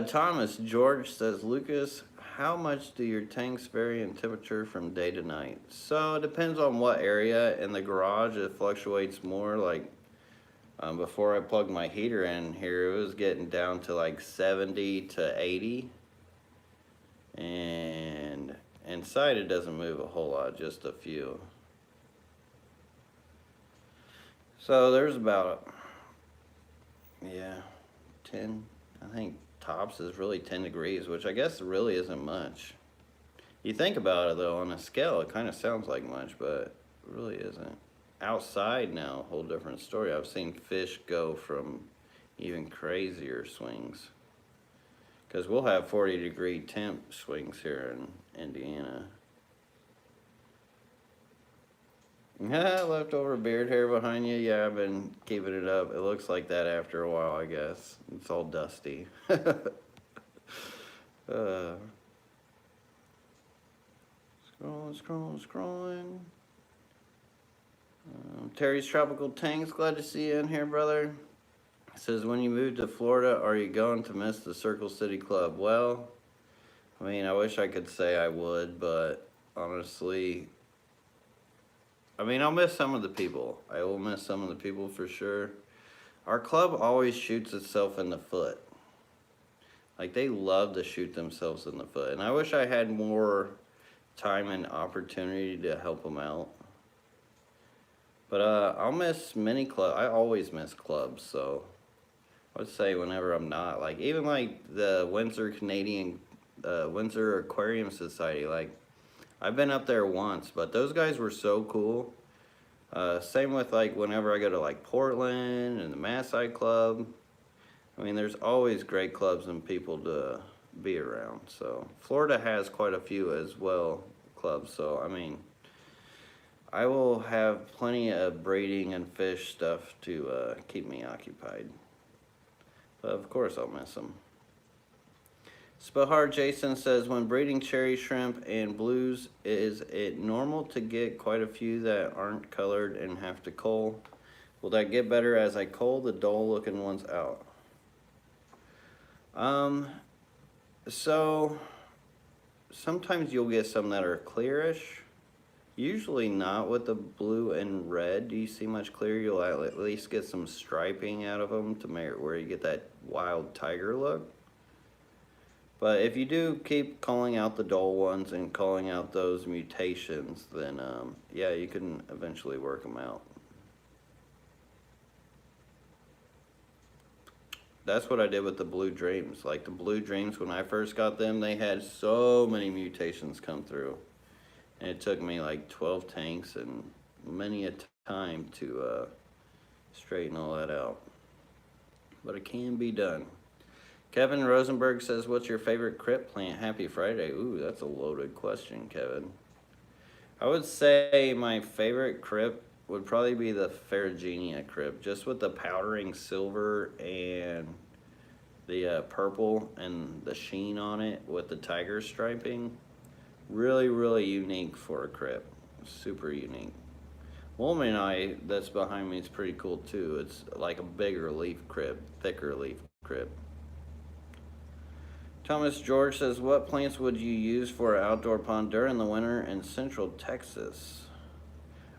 Thomas George says, Lucas, how much do your tanks vary in temperature from day to night? So it depends on what area. In the garage, it fluctuates more. Like before I plugged my heater in here, it was getting down to like 70 to 80. And inside, it doesn't move a whole lot, just a few. So there's about, 10, I think tops is really 10 degrees, which I guess really isn't much. You think about it though, on a scale, it kind of sounds like much, but it really isn't. Outside now, a whole different story. I've seen fish go from even crazier swings. Because we'll have 40-degree temp swings here in Indiana. Leftover beard hair behind you. Yeah, I've been keeping it up. It looks like that after a while, I guess. It's all dusty. Scrolling. Terry's Tropical Tanks, glad to see you in here, brother. It says, when you move to Florida, are you going to miss the Circle City Club? Well, I mean, I wish I could say I would, but honestly, I mean, I'll miss some of the people. I will miss some of the people for sure. Our club always shoots itself in the foot. Like, they love to shoot themselves in the foot. And I wish I had more time and opportunity to help them out. But I'll miss many clubs. I always miss clubs, so I would say whenever I'm not. Like, even like the Windsor Aquarium Society, like, I've been up there once, but those guys were so cool. Same with like whenever I go to like Portland and the Maasai Club. I mean, there's always great clubs and people to be around. So Florida has quite a few as well, clubs. So I mean, I will have plenty of breeding and fish stuff to keep me occupied. But of course I'll miss them. Spahar Jason says, when breeding cherry shrimp and blues, is it normal to get quite a few that aren't colored and have to cull? Will that get better as I cull the dull looking ones out? So sometimes you'll get some that are clearish. Usually not with the blue and red. Do you see much clear? You'll at least get some striping out of them to make where you get that wild tiger look. But if you do keep calling out the dull ones and calling out those mutations, then yeah, you can eventually work them out. That's what I did with the Blue Dreams. Like the Blue Dreams, when I first got them, they had so many mutations come through. And it took me like 12 tanks and many a time to straighten all that out. But it can be done. Kevin Rosenberg says, what's your favorite crypt plant? Happy Friday. Ooh, that's a loaded question, Kevin. I would say my favorite crypt would probably be the Ferrugenia crypt, just with the powdering silver and The purple and the sheen on it with the tiger striping. Really, really unique for a crypt. Super unique. Woolmanite that's behind me is pretty cool too. It's like a bigger leaf crypt, thicker leaf crypt. Thomas George says, what plants would you use for an outdoor pond during the winter in central Texas?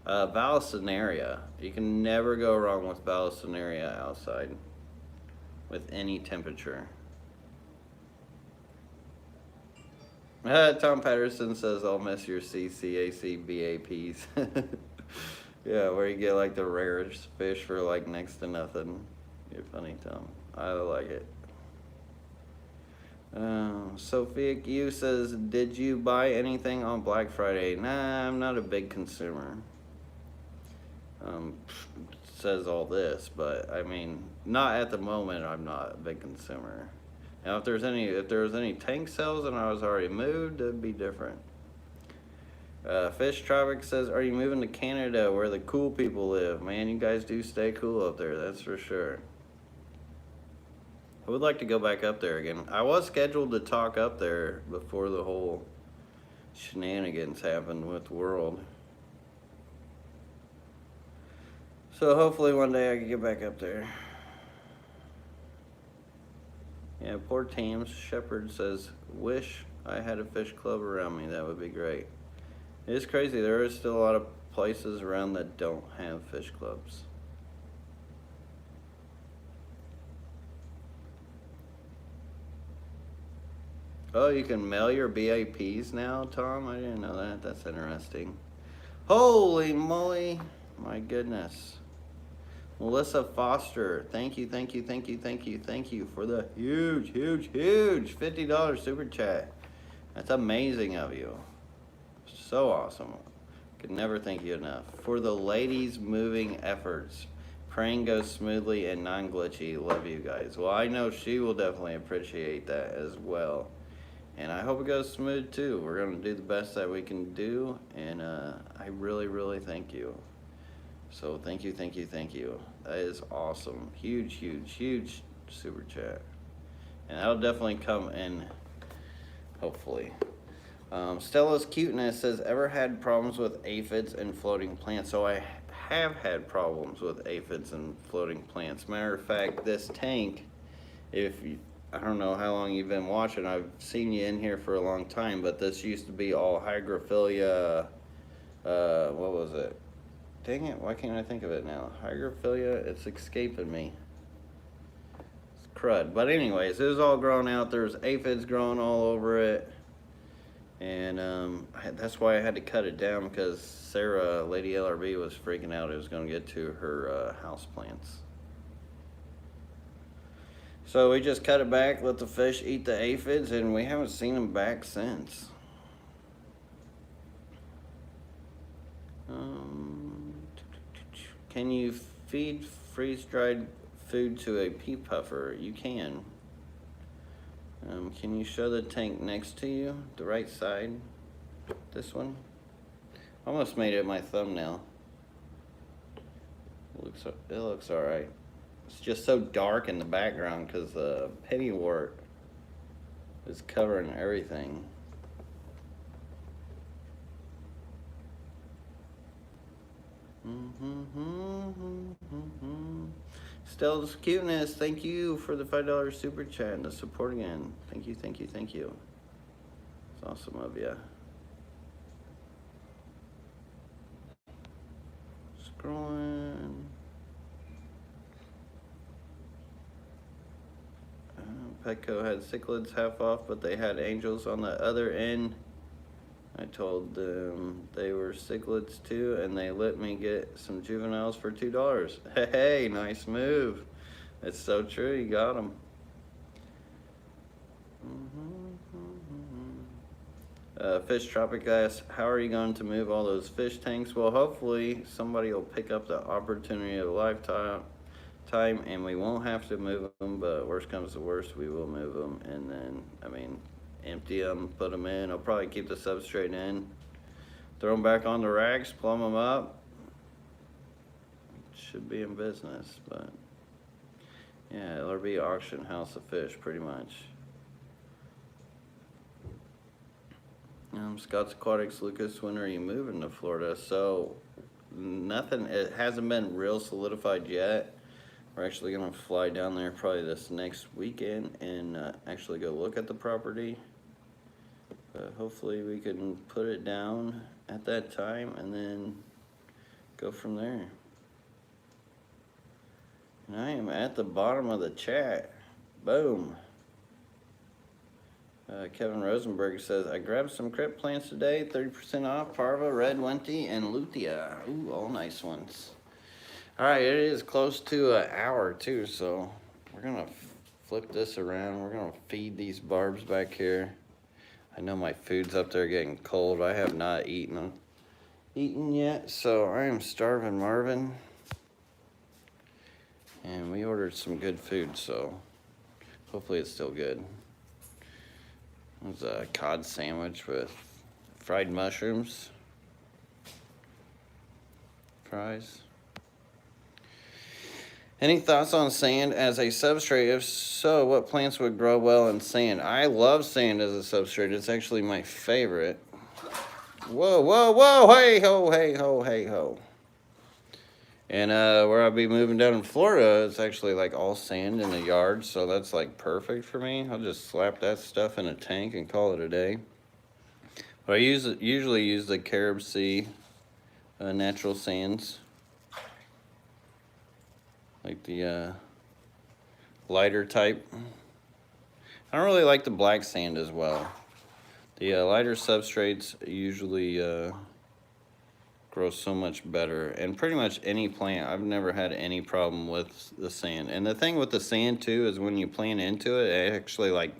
Vallisneria. You can never go wrong with Vallisneria outside with any temperature. Tom Patterson says, I'll miss your CCAC BAPs. Yeah, where you get like the rarest fish for like next to nothing. You're funny, Tom. I like it. Sophia Q says, did you buy anything on Black Friday? Nah, I'm not a big consumer. Says all this, but I mean, not at the moment. I'm not a big consumer. Now, if there was any tank sales and I was already moved, it'd be different. Fish Tropic says, are you moving to Canada where the cool people live? Man, you guys do stay cool up there, that's for sure. I would like to go back up there again. I was scheduled to talk up there before the whole shenanigans happened with the world. So hopefully one day I can get back up there. Yeah, poor Tams. Shepherd says, wish I had a fish club around me. That would be great. It is crazy. There is still a lot of places around that don't have fish clubs. Oh, you can mail your BAPs now, Tom? I didn't know that. That's interesting. Holy moly. My goodness. Melissa Foster, thank you for the huge $50 super chat. That's amazing of you. So awesome. Could never thank you enough. For the ladies' moving efforts. Praying goes smoothly and non-glitchy. Love you guys. Well, I know she will definitely appreciate that as well. And I hope it goes smooth too. We're going to do the best that we can do. And I really thank you. So thank you. That is awesome. Huge super chat. And that'll definitely come in, hopefully. Stella's Cuteness says, ever had problems with aphids and floating plants? So I have had problems with aphids and floating plants. Matter of fact, this tank, I don't know how long you've been watching. I've seen you in here for a long time, but this used to be all Hygrophila, what was it? Dang it, why can't I think of it now? Hygrophila, it's escaping me. It's crud. But anyways, it was all grown out. There was aphids growing all over it. And that's why I had to cut it down, because Sarah, Lady LRB, was freaking out it was going to get to her house plants. So we just cut it back, let the fish eat the aphids, and we haven't seen them back since. Can you feed freeze-dried food to a pea puffer? You can. Can you show the tank next to you? The right side? This one? Almost made it my thumbnail. It looks alright. It's just so dark in the background because the pennywort is covering everything. Stella's Cuteness, thank you for the $5 super chat and the support again. Thank you. It's awesome of you. Scrolling. Petco had cichlids half off, but they had angels on the other end. I told them they were cichlids too, and they let me get some juveniles for $2. Hey, nice move. It's so true, you got them. Fish Tropic asks, how are you going to move all those fish tanks? Well, hopefully somebody will pick up the opportunity of a lifetime, and we won't have to move them, but worst comes to worst, we will move them, and then, empty them, put them in. I'll probably keep the substrate in, throw them back on the racks, plumb them up. Should be in business, but Yeah, it'll be auction house of fish, pretty much. Scott's Aquatics, Lucas, when are you moving to Florida? So, nothing, it hasn't been real solidified yet. We're actually gonna fly down there probably this next weekend and actually go look at the property. But hopefully we can put it down at that time and then go from there. And I am at the bottom of the chat. Boom. Kevin Rosenberg says, I grabbed some crypt plants today, 30% off, Parva, Red Wenty, and Lutea. Ooh, all nice ones. All right, it is close to an hour too, so we're gonna flip this around. We're gonna feed these barbs back here. I know my food's up there getting cold. I have not eaten yet, so I am starving Marvin. And we ordered some good food, so hopefully it's still good. It was a cod sandwich with fried mushrooms, fries. Any thoughts on sand as a substrate? If so, what plants would grow well in sand? I love sand as a substrate. It's actually my favorite. Whoa, whoa, whoa, hey ho, hey ho, hey ho. And where I'll be moving down in Florida, it's actually like all sand in the yard, so that's like perfect for me. I'll just slap that stuff in a tank and call it a day. But I usually use the Carib Sea natural sands, like the lighter type. I don't really like the black sand as well. The lighter substrates usually grow so much better, and pretty much any plant, I've never had any problem with the sand. And the thing with the sand too is when you plant into it, it actually like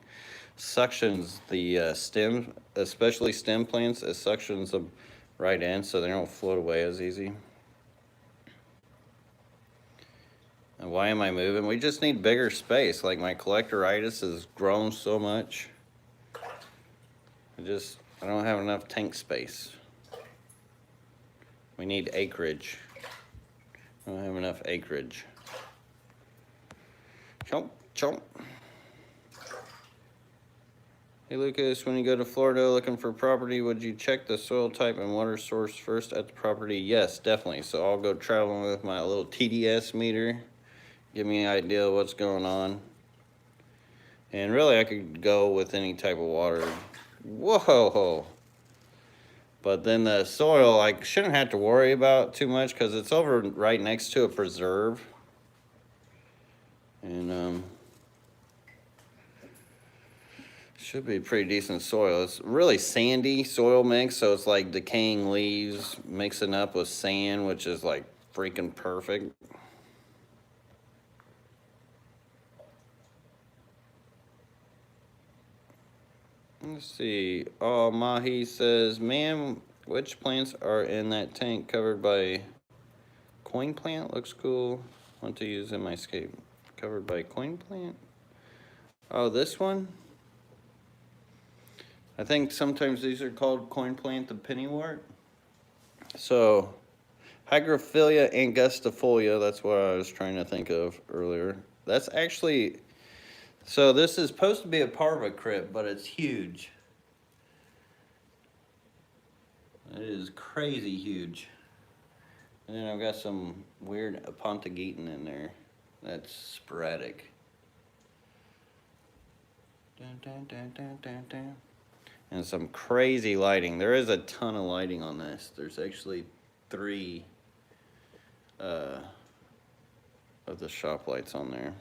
suctions the stem, especially stem plants, it suctions them right in so they don't float away as easy. And why am I moving? We just need bigger space. Like my collectoritis has grown so much. I don't have enough tank space. We need acreage. I don't have enough acreage. Chomp, chomp. Hey Lucas, when you go to Florida looking for property, would you check the soil type and water source first at the property? Yes, definitely. So I'll go traveling with my little TDS meter. Give me an idea of what's going on. And really I could go with any type of water. Whoa! But then the soil, I shouldn't have to worry about too much because it's over right next to a preserve. And should be pretty decent soil. It's really sandy soil mix, so it's like decaying leaves mixing up with sand, which is like freaking perfect. Let's see. Oh, Mahi says, man, which plants are in that tank covered by coin plant? Looks cool. Want to use in my scape. Covered by coin plant? Oh, this one? I think sometimes these are called coin plant, the pennywort. So, Hygrophila angustifolia, that's what I was trying to think of earlier. That's actually... So this is supposed to be a parva crypt, but it's huge. It is crazy huge. And then I've got some weird Apontageton in there. That's sporadic. Dun, dun, dun, dun, dun, dun. And some crazy lighting. There is a ton of lighting on this. There's actually 3 of the shop lights on there.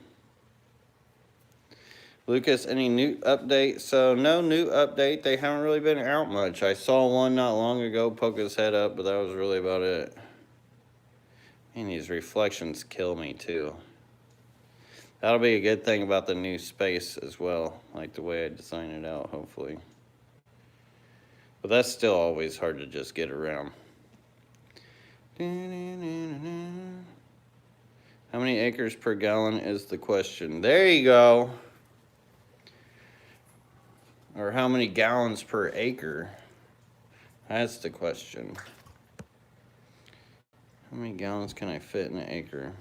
Lucas, any new update? So no new update. They haven't really been out much. I saw one not long ago poke his head up, but that was really about it. And these reflections kill me too. That'll be a good thing about the new space as well, like the way I design it out, hopefully. But that's still always hard to just get around. How many acres per gallon is the question? There you go. Or how many gallons per acre? That's the question. How many gallons can I fit in an acre?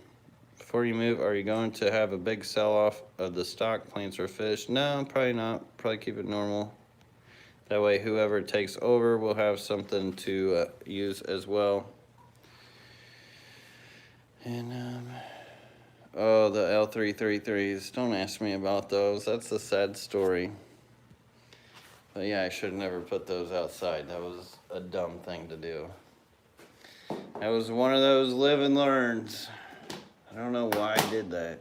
before you move, are you going to have a big sell-off of the stock plants or fish? No, probably not. Probably keep it normal. That way whoever takes over will have something to use as well. And, oh, the L333s. Don't ask me about those. That's a sad story. But yeah, I should have never put those outside. That was a dumb thing to do. That was one of those live and learns. I don't know why I did that.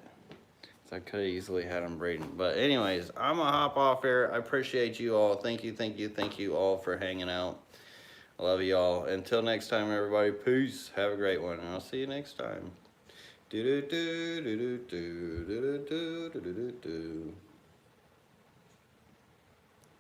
I could have easily had them breeding. But anyways, I'm going to hop off here. I appreciate you all. Thank you all for hanging out. I love you all. Until next time, everybody. Peace. Have a great one. And I'll see you next time. Do do do do do do do do do do do.